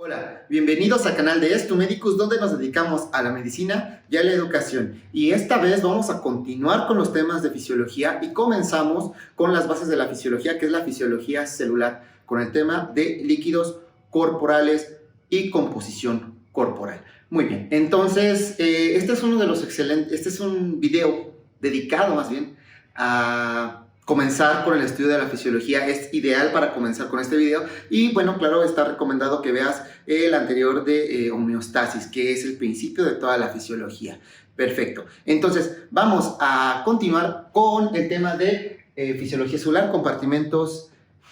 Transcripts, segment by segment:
Hola, bienvenidos al canal de Estu Medicus, donde nos dedicamos a la medicina y a la educación. Y esta vez vamos a continuar con los temas de fisiología y comenzamos con las bases de la fisiología, que es la fisiología celular, con el tema de líquidos corporales y composición corporal. Muy bien, entonces este es uno de los excelentes, este es un video dedicado más bien a comenzar con el estudio de la fisiología. Es ideal para comenzar con este video y bueno, claro, está recomendado que veas el anterior de homeostasis, que es el principio de toda la fisiología. Perfecto, entonces vamos a continuar con el tema de fisiología celular, compartimentos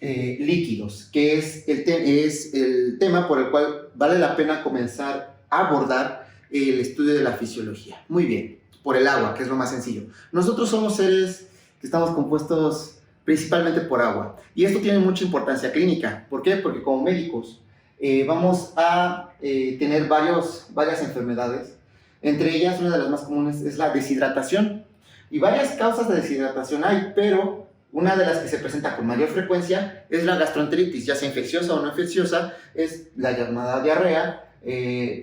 líquidos, que es el tema por el cual vale la pena comenzar a abordar el estudio de la fisiología. Muy bien, por el agua, que es lo más sencillo. Nosotros somos seres que estamos compuestos principalmente por agua. Y esto tiene mucha importancia clínica. ¿Por qué? Porque como médicos vamos a tener varias enfermedades. Entre ellas, una de las más comunes es la deshidratación. Y varias causas de deshidratación hay, pero una de las que se presenta con mayor frecuencia es la gastroenteritis, ya sea infecciosa o no infecciosa, es la llamada diarrea.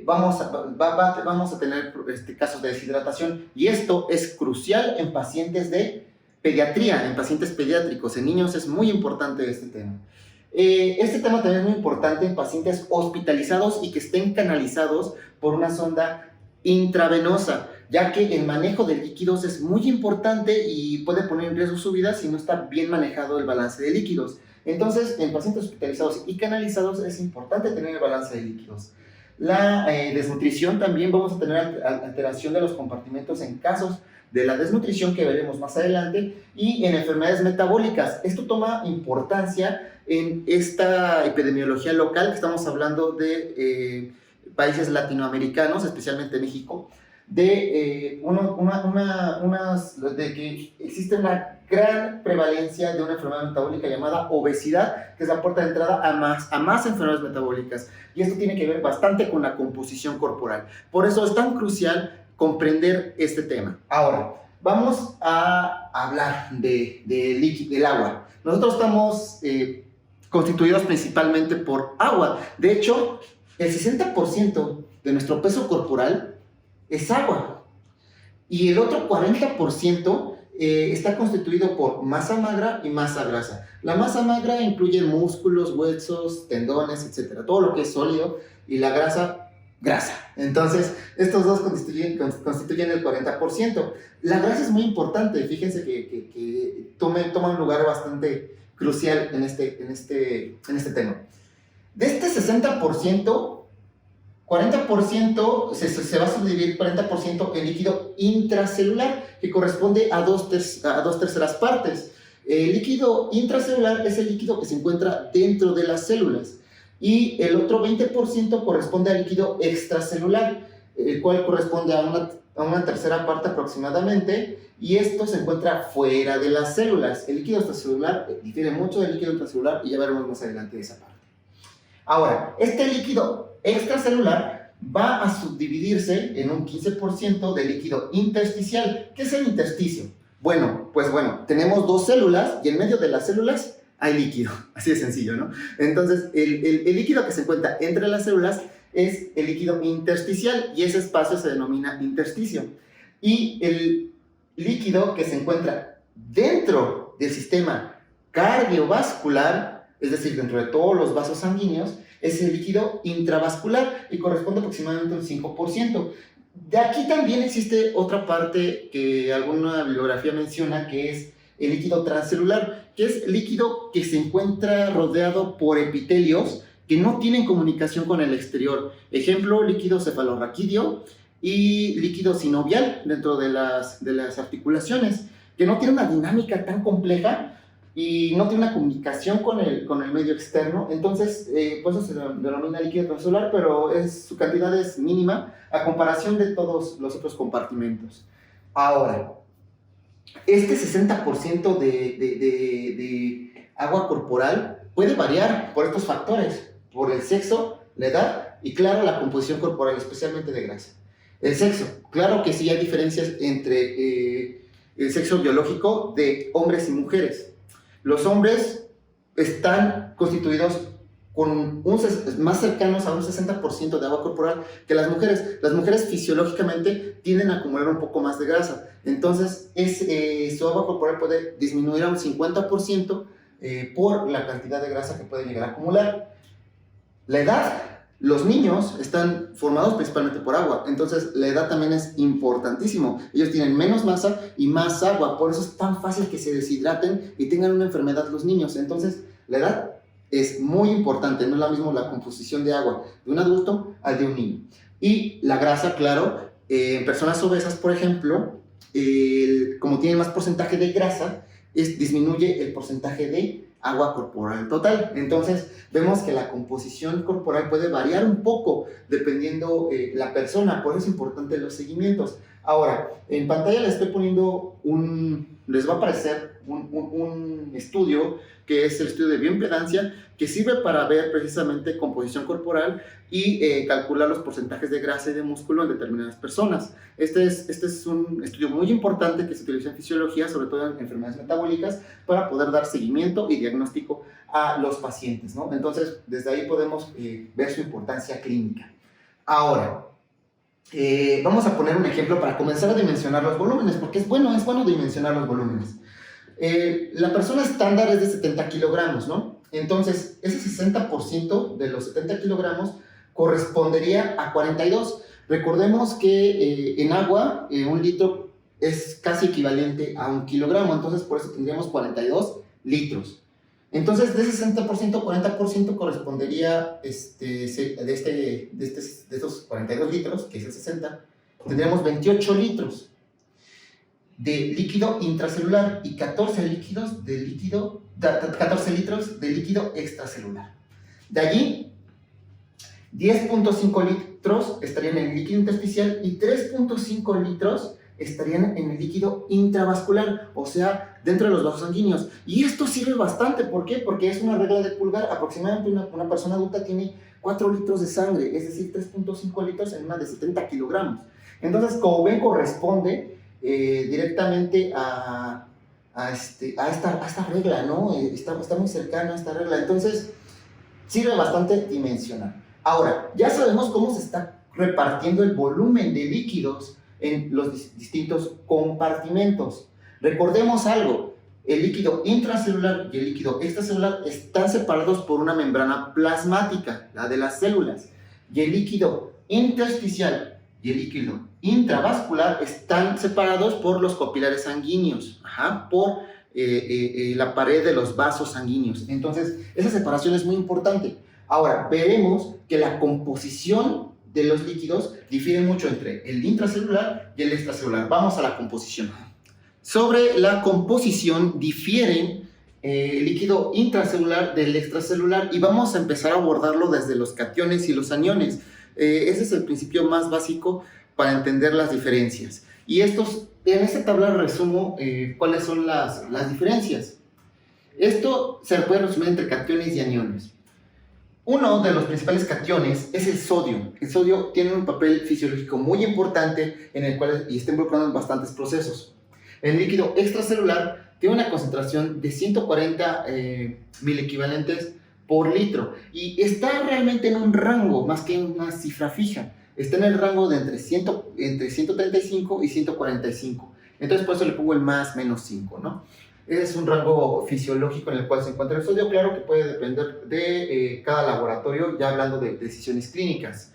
Vamos a tener casos de deshidratación, y esto es crucial en pacientes de pediatría, en pacientes pediátricos. En niños es muy importante este tema. Este tema también es muy importante en pacientes hospitalizados y que estén canalizados por una sonda intravenosa, ya que el manejo de líquidos es muy importante y puede poner en riesgo su vida si no está bien manejado el balance de líquidos. Entonces, en pacientes hospitalizados y canalizados es importante tener el balance de líquidos. La desnutrición también, vamos a tener alteración de los compartimentos en casos de la desnutrición, que veremos más adelante, y en enfermedades metabólicas. Esto toma importancia en esta epidemiología local, que estamos hablando de países latinoamericanos, especialmente México, de que existe una gran prevalencia de una enfermedad metabólica llamada obesidad, que es la puerta de entrada a más enfermedades metabólicas. Y esto tiene que ver bastante con la composición corporal. Por eso es tan crucial comprender este tema. Ahora, vamos a hablar del agua. Nosotros estamos constituidos principalmente por agua. De hecho, el 60% de nuestro peso corporal es agua. Y el otro 40% está constituido por masa magra y masa grasa. La masa magra incluye músculos, huesos, tendones, etc. Todo lo que es sólido, y la grasa. Entonces, estos dos constituyen el 40%. La grasa es muy importante. Fíjense que toma un lugar bastante crucial en este tema. De este 60%, 40% se va a subdividir 40% en líquido intracelular, que corresponde a dos terceras partes. El líquido intracelular es el líquido que se encuentra dentro de las células, y el otro 20% corresponde al líquido extracelular, el cual corresponde a una tercera parte aproximadamente, y esto se encuentra fuera de las células. El líquido extracelular difiere mucho del líquido intracelular, y ya veremos más adelante esa parte. Ahora, este líquido extracelular va a subdividirse en un 15% de líquido intersticial. ¿Qué es el intersticio? Bueno, tenemos dos células, y en medio de las células hay líquido, así de sencillo, ¿no? Entonces, el líquido que se encuentra entre las células es el líquido intersticial, y ese espacio se denomina intersticio. Y el líquido que se encuentra dentro del sistema cardiovascular, es decir, dentro de todos los vasos sanguíneos, es el líquido intravascular, y corresponde aproximadamente al 5%. De aquí también existe otra parte que alguna bibliografía menciona, que es el líquido transcelular, que es líquido que se encuentra rodeado por epitelios que no tienen comunicación con el exterior. Ejemplo, líquido cefalorraquídeo y líquido sinovial dentro de las articulaciones, que no tiene una dinámica tan compleja y no tiene una comunicación con el medio externo. Entonces, por eso se denomina líquido transcelular, pero su cantidad es mínima a comparación de todos los otros compartimentos. Ahora, este 60% de agua corporal puede variar por estos factores, por el sexo, la edad y, claro, la composición corporal, especialmente de grasa. El sexo, claro que sí hay diferencias entre el sexo biológico de hombres y mujeres. Los hombres están constituidos más cercanos a un 60% de agua corporal que las mujeres. Las mujeres fisiológicamente tienden a acumular un poco más de grasa. Entonces, su agua corporal puede disminuir a un 50% por la cantidad de grasa que puede llegar a acumular. La edad. Los niños están formados principalmente por agua, entonces la edad también es importantísimo. Ellos tienen menos masa y más agua, por eso es tan fácil que se deshidraten y tengan una enfermedad los niños. Entonces, la edad es muy importante, no es la misma la composición de agua de un adulto al de un niño. Y la grasa, claro, en personas obesas, por ejemplo, como tienen más porcentaje de grasa, disminuye el porcentaje de agua corporal total. Entonces, vemos que la composición corporal puede variar un poco dependiendo la persona, por eso es importante los seguimientos. Ahora, en pantalla les estoy poniendo les va a aparecer un estudio, que es el estudio de bioimpedancia, que sirve para ver precisamente composición corporal y calcular los porcentajes de grasa y de músculo en determinadas personas. Este es un estudio muy importante que se utiliza en fisiología, sobre todo en enfermedades metabólicas, para poder dar seguimiento y diagnóstico a los pacientes, ¿no? Entonces, desde ahí podemos ver su importancia clínica. Ahora, vamos a poner un ejemplo para comenzar a dimensionar los volúmenes, porque es bueno dimensionar los volúmenes. La persona estándar es de 70 kilogramos, ¿no? Entonces, ese 60% de los 70 kilogramos correspondería a 42. Recordemos que en agua, 1 litro es casi equivalente a 1 kilogramo, entonces por eso tendríamos 42 litros. Entonces, de ese 60%, 40% correspondería de estos 42 litros, que es el 60, tendríamos 28 litros de líquido intracelular y 14 litros de líquido extracelular. De allí, 10.5 litros estarían en el líquido intersticial y 3.5 litros estarían en el líquido intravascular, o sea, dentro de los vasos sanguíneos. Y esto sirve bastante, ¿por qué? Porque es una regla de pulgar. Aproximadamente una persona adulta tiene 4 litros de sangre, es decir, 3.5 litros en una de 70 kilogramos. Entonces, como ven, corresponde directamente a esta regla, ¿no? Está muy cercano a esta regla. Entonces, sirve bastante dimensionar. Ahora, ya sabemos cómo se está repartiendo el volumen de líquidos en los distintos compartimentos. Recordemos algo, el líquido intracelular y el líquido extracelular están separados por una membrana plasmática, la de las células, y el líquido intersticial y el líquido intravascular están separados por los capilares sanguíneos, por la pared de los vasos sanguíneos. Entonces, esa separación es muy importante. Ahora, veremos que la composición de los líquidos difiere mucho entre el intracelular y el extracelular. Vamos a la composición. Sobre la composición difieren el líquido intracelular del extracelular y vamos a empezar a abordarlo desde los cationes y los aniones. Ese es el principio más básico para entender las diferencias. Y en esta tabla resumo cuáles son las diferencias. Esto se puede resumir entre cationes y aniones. Uno de los principales cationes es el sodio. El sodio tiene un papel fisiológico muy importante en el cual está involucrado en bastantes procesos. El líquido extracelular tiene una concentración de 140 milequivalentes por litro y está realmente en un rango, más que en una cifra fija. Está en el rango de entre 135 y 145. Entonces, por eso le pongo el más menos 5, ¿no? Es un rango fisiológico en el cual se encuentra el sodio, claro que puede depender de cada laboratorio, ya hablando de decisiones clínicas.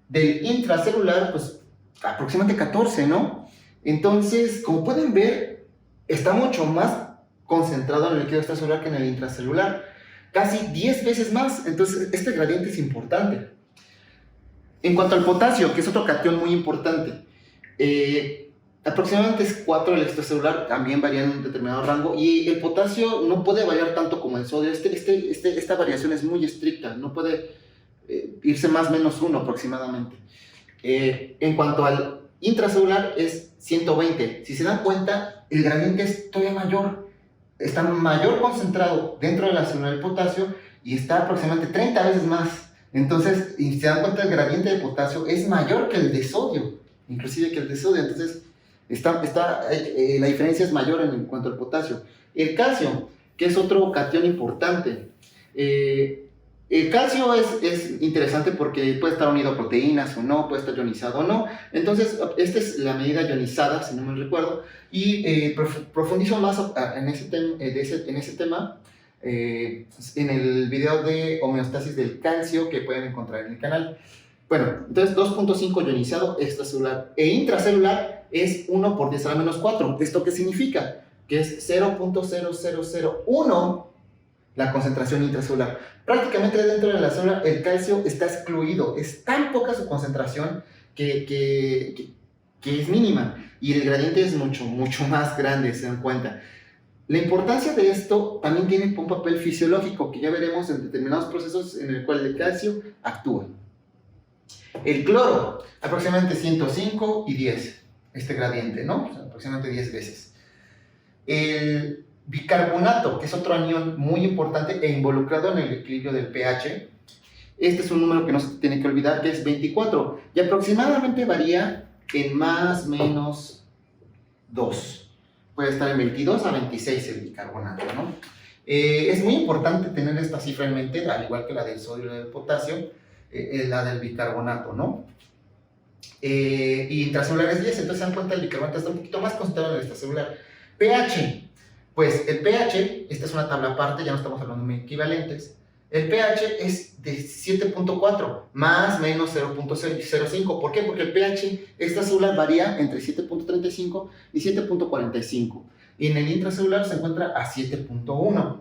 Del intracelular, pues aproximadamente 14, ¿no? Entonces, como pueden ver, está mucho más concentrado en el líquido extracelular que en el intracelular, casi 10 veces más. Entonces, este gradiente es importante. En cuanto al potasio, que es otro catión muy importante, aproximadamente es 4 el extracelular, también varía en un determinado rango, y el potasio no puede variar tanto como el sodio. Esta variación es muy estricta, no puede irse más menos 1 aproximadamente. En cuanto al intracelular es 120. Si se dan cuenta, el gradiente es todavía mayor, está mayor concentrado dentro de la célula del potasio y está aproximadamente 30 veces más. Entonces, si se dan cuenta, el gradiente de potasio es mayor que el de sodio, inclusive que el de sodio. Entonces, la diferencia es mayor en cuanto al potasio. El calcio, que es otro catión importante, El calcio es interesante porque puede estar unido a proteínas o no, puede estar ionizado o no. Entonces, esta es la medida ionizada, si no me recuerdo, y profundizo más en ese tema en el video de homeostasis del calcio que pueden encontrar en el canal. Bueno, entonces 2.5 ionizado extracelular e intracelular es 1 por 10 a la menos 4. ¿Esto qué significa? Que es 0.0001 la concentración intracelular. Prácticamente dentro de la célula el calcio está excluido. Es tan poca su concentración que es mínima. Y el gradiente es mucho más grande, se dan cuenta. La importancia de esto también tiene un papel fisiológico, que ya veremos en determinados procesos en el cual el calcio actúa. El cloro, aproximadamente 105 y 10, este gradiente, ¿no? O sea, aproximadamente 10 veces. El bicarbonato, que es otro anión muy importante e involucrado en el equilibrio del pH. Este es un número que no se tiene que olvidar, que es 24, y aproximadamente varía en más o menos 2. Puede estar en 22 a 26 el bicarbonato, ¿no? Es muy importante tener esta cifra en mente, al igual que la del sodio y la del potasio, la del bicarbonato, ¿no? Y intracelular es 10, entonces se dan cuenta el bicarbonato está un poquito más concentrado en el extracelular. pH, pues el pH, esta es una tabla aparte, ya no estamos hablando de equivalentes. El pH es de 7.4 más menos 0.05. ¿Por qué? Porque el pH extracelular varía entre 7.35 y 7.45 y en el intracelular se encuentra a 7.1.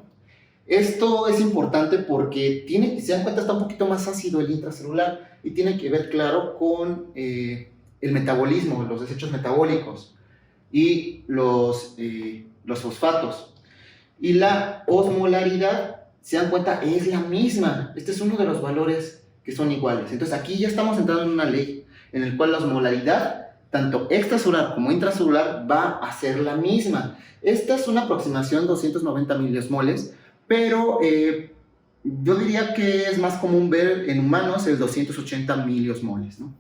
Esto es importante porque se dan cuenta, está un poquito más ácido el intracelular y tiene que ver, claro, con el metabolismo, los desechos metabólicos y los fosfatos. Y la osmolaridad, se dan cuenta, es la misma. Este es uno de los valores que son iguales. Entonces aquí ya estamos entrando en una ley en la cual la osmolaridad, tanto extracelular como intracelular, va a ser la misma. Esta es una aproximación 290 miliosmoles, pero yo diría que es más común ver en humanos el 280 miliosmoles, ¿no?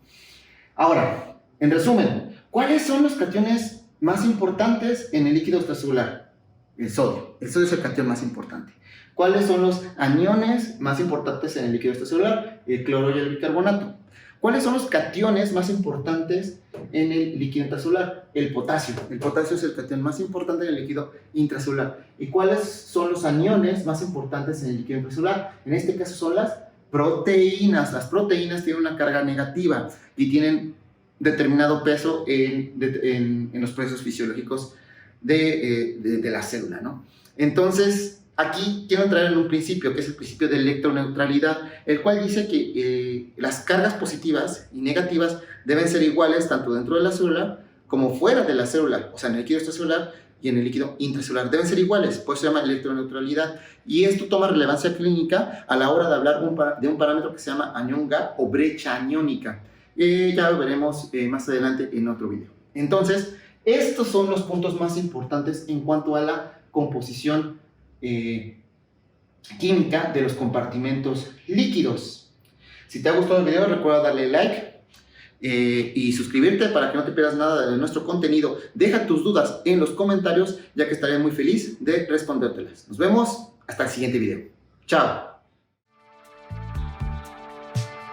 Ahora, en resumen, ¿cuáles son los cationes más importantes en el líquido extracelular? El sodio. El sodio es el catión más importante. ¿Cuáles son los aniones más importantes en el líquido extracelular? El cloro y el bicarbonato. ¿Cuáles son los cationes más importantes en el líquido intracelular? El potasio. El potasio es el catión más importante en el líquido intracelular. ¿Y cuáles son los aniones más importantes en el líquido intracelular? En este caso son las proteínas. Las proteínas tienen una carga negativa y tienen determinado peso en los procesos fisiológicos de la célula, ¿no? Entonces, aquí quiero entrar en un principio, que es el principio de electroneutralidad, el cual dice que las cargas positivas y negativas deben ser iguales tanto dentro de la célula como fuera de la célula, o sea, en el líquido extracelular y en el líquido intracelular. Deben ser iguales, por eso se llama electroneutralidad. Y esto toma relevancia clínica a la hora de hablar de un parámetro que se llama anión gap o brecha aniónica. Ya lo veremos más adelante en otro video. Entonces, estos son los puntos más importantes en cuanto a la composición química de los compartimentos líquidos. Si te ha gustado el video, recuerda darle like y suscribirte para que no te pierdas nada de nuestro contenido. Deja tus dudas en los comentarios, ya que estaré muy feliz de respondértelas. Nos vemos hasta el siguiente video. Chao.